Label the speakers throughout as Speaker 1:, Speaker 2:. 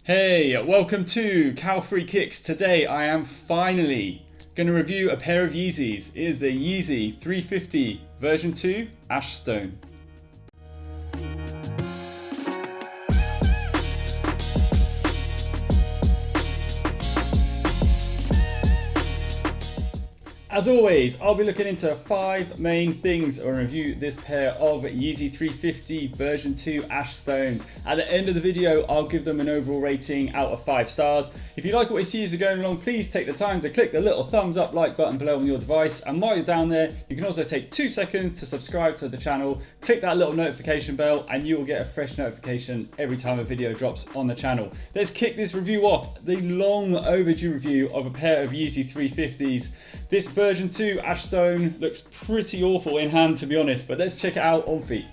Speaker 1: Hey, welcome to Cow Free Kicks. Today I am finally going to review a pair of Yeezys. It is the Yeezy 350 version 2 Ash Stone. As always, I'll be looking into 5 main things and review this pair of Yeezy 350 version 2 Ash Stones. At the end of the video, I'll give them an overall rating out of 5 stars. If you like what you see as you're going along, please take the time to click the little thumbs up like button below on your device. And while you're down there, you can also take 2 seconds to subscribe to the channel, click that little notification bell, and you will get a fresh notification every time a video drops on the channel. Let's kick this review off. The long overdue review of a pair of Yeezy 350s. This version 2 Ash Stone looks pretty awful in hand, to be honest, but let's check it out on feet.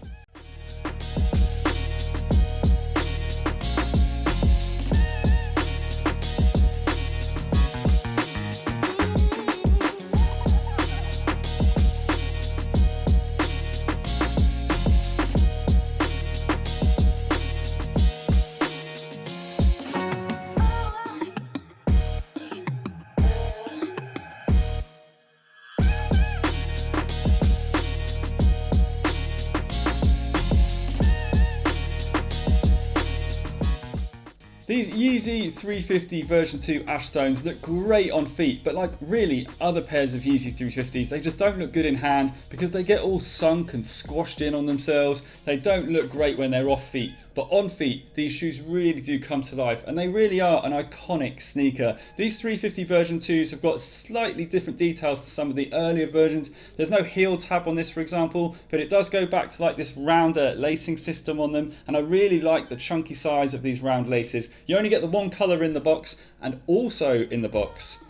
Speaker 1: These Yeezy 350 version 2 Ash Stones look great on feet, but like really other pairs of Yeezy 350s, they just don't look good in hand because they get all sunk and squashed in on themselves. They don't look great when they're off feet. But on feet, these shoes really do come to life, and they really are an iconic sneaker. These 350 version 2s have got slightly different details to some of the earlier versions. There's no heel tab on this, for example, but it does go back to like this rounder lacing system on them, and I really like the chunky size of these round laces. You only get the one colour in the box, and also in the box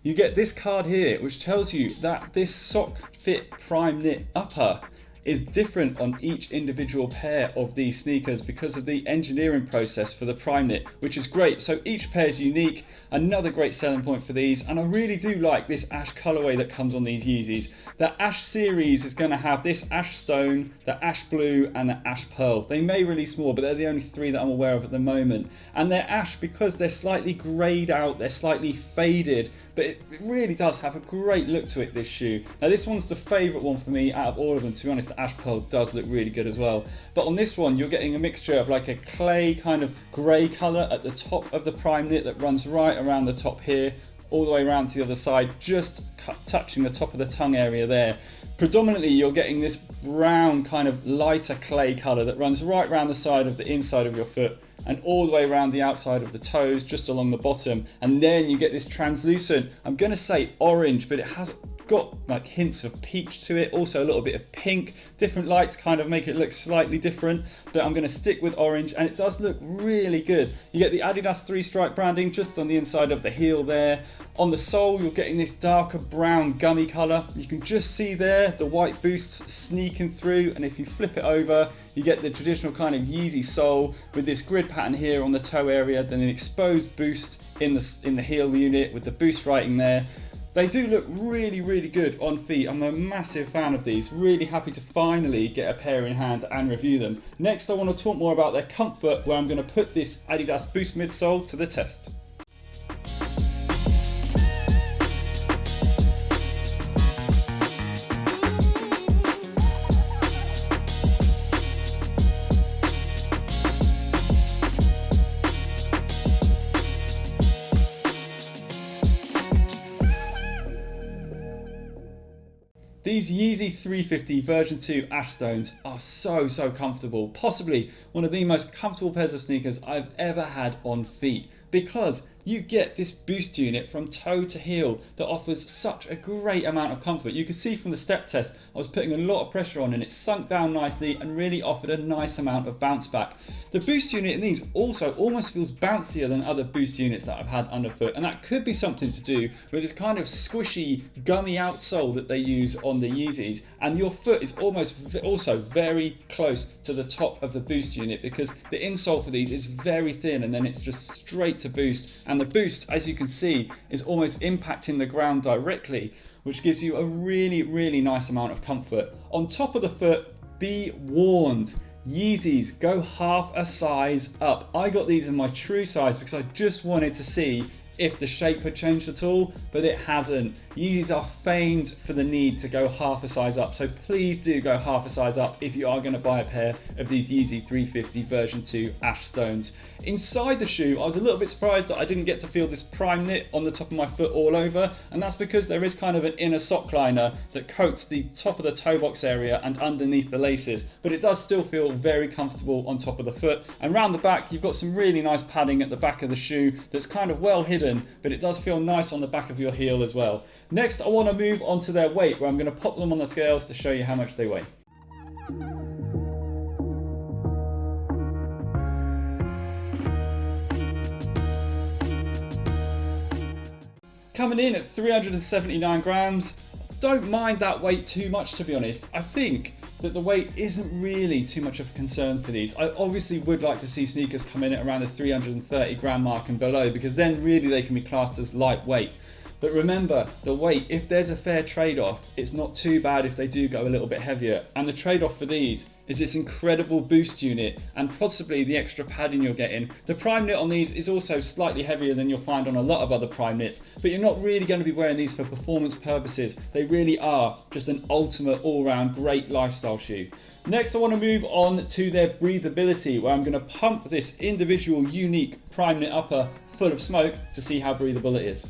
Speaker 1: you get this card here, which tells you that this sock fit Primeknit upper is different on each individual pair of these sneakers because of the engineering process for the Primeknit, which is great. So each pair is unique, another great selling point for these, and I really do like this ash colorway that comes on these Yeezys. The Ash series is going to have this Ash Stone, the Ash Blue, and the Ash Pearl. They may release more, but they're the only 3 that I'm aware of at the moment. And they're ash because they're slightly greyed out, they're slightly faded, but it really does have a great look to it, this shoe. Now this one's the favourite one for me out of all of them, to be honest. Ash Pearl does look really good as well, but on this one you're getting a mixture of like a clay kind of grey colour at the top of the Primeknit that runs right around the top here, all the way around to the other side, just touching the top of the tongue area there. Predominantly you're getting this brown kind of lighter clay colour that runs right around the side of the inside of your foot and all the way around the outside of the toes, just along the bottom, and then you get this translucent, I'm going to say orange, but it has got like hints of peach to it, also a little bit of pink. Different lights kind of make it look slightly different, but I'm going to stick with orange, and it does look really good. You get the Adidas 3-stripe branding just on the inside of the heel there. On the sole you're getting this darker brown gummy colour. You can just see there the white boosts sneaking through, and if you flip it over you get the traditional kind of Yeezy sole with this grid pattern here on the toe area, then an exposed boost in the heel unit with the boost writing there. They do look really, really good on feet. I'm a massive fan of these. Really happy to finally get a pair in hand and review them. Next, I want to talk more about their comfort, where I'm going to put this Adidas Boost midsole to the test. These Yeezy 350 version 2 Ash Stones are so comfortable, possibly one of the most comfortable pairs of sneakers I've ever had on feet, because you get this boost unit from toe to heel that offers such a great amount of comfort. You can see from the step test I was putting a lot of pressure on and it sunk down nicely and really offered a nice amount of bounce back. The boost unit in these also almost feels bouncier than other boost units that I've had underfoot, and that could be something to do with this kind of squishy gummy outsole that they use on the Yeezys, and your foot is almost also very close to the top of the boost unit because the insole for these is very thin and then it's just straight to boost, and the boost, as you can see, is almost impacting the ground directly, which gives you a really nice amount of comfort. On top of the foot, be warned, Yeezys, go half a size up. I got these in my true size because I just wanted to see if the shape had changed at all, but it hasn't. Yeezys are famed for the need to go half a size up, so please do go half a size up if you are going to buy a pair of these Yeezy 350 version 2 Ash Stones. Inside the shoe, I was a little bit surprised that I didn't get to feel this Primeknit on the top of my foot all over, and that's because there is kind of an inner sock liner that coats the top of the toe box area and underneath the laces, but it does still feel very comfortable on top of the foot. And round the back, you've got some really nice padding at the back of the shoe that's kind of well hidden, but it does feel nice on the back of your heel as well. Next, I want to move on to their weight, where I'm going to pop them on the scales to show you how much they weigh. Coming in at 379 grams. Don't mind that weight too much, to be honest. I think that the weight isn't really too much of a concern for these. I obviously would like to see sneakers come in at around the 330 gram mark and below, because then really they can be classed as lightweight. But remember, the weight, if there's a fair trade-off, it's not too bad if they do go a little bit heavier. And the trade-off for these is this incredible boost unit and possibly the extra padding you're getting. The Primeknit on these is also slightly heavier than you'll find on a lot of other Primeknits, but you're not really going to be wearing these for performance purposes. They really are just an ultimate all-round great lifestyle shoe. Next, I want to move on to their breathability, where I'm going to pump this individual unique Primeknit upper full of smoke to see how breathable it is.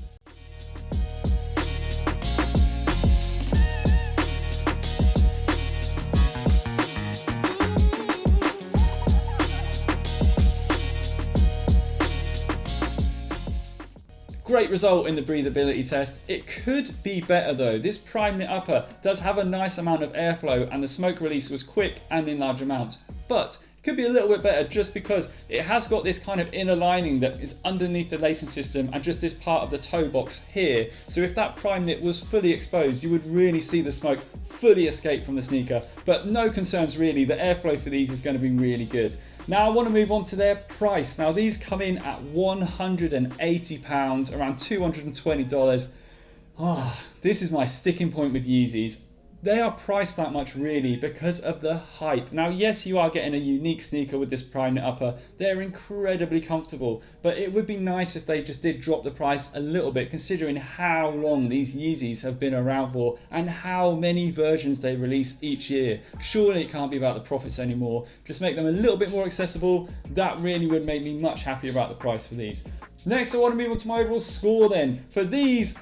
Speaker 1: Great result in the breathability test. It could be better though. This Primeknit upper does have a nice amount of airflow and the smoke release was quick and in large amounts, but it could be a little bit better just because it has got this kind of inner lining that is underneath the lacing system and just this part of the toe box here. So if that Primeknit was fully exposed, you would really see the smoke fully escape from the sneaker, but no concerns really. The airflow for these is going to be really good. Now I want to move on to their price. Now these come in at £180, around $220. This is my sticking point with Yeezys. They are priced that much really because of the hype. Now yes, you are getting a unique sneaker with this Primeknit upper. They're incredibly comfortable, but it would be nice if they just did drop the price a little bit, considering how long these Yeezys have been around for and how many versions they release each year. Surely it can't be about the profits anymore. Just make them a little bit more accessible. That really would make me much happier about the price for these. Next, I want to move on to my overall score then. For these,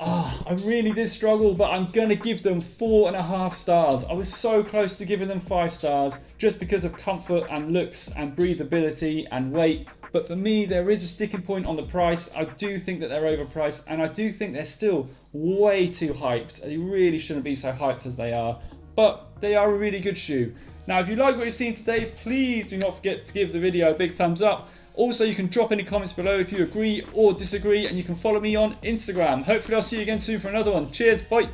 Speaker 1: I really did struggle, but I'm going to give them 4.5 stars. I was so close to giving them 5 stars just because of comfort and looks and breathability and weight. But for me, there is a sticking point on the price. I do think that they're overpriced and I do think they're still way too hyped. They really shouldn't be so hyped as they are, but they are a really good shoe. Now, if you like what you've seen today, please do not forget to give the video a big thumbs up. Also, you can drop any comments below if you agree or disagree, and you can follow me on Instagram. Hopefully I'll see you again soon for another one. Cheers, bye.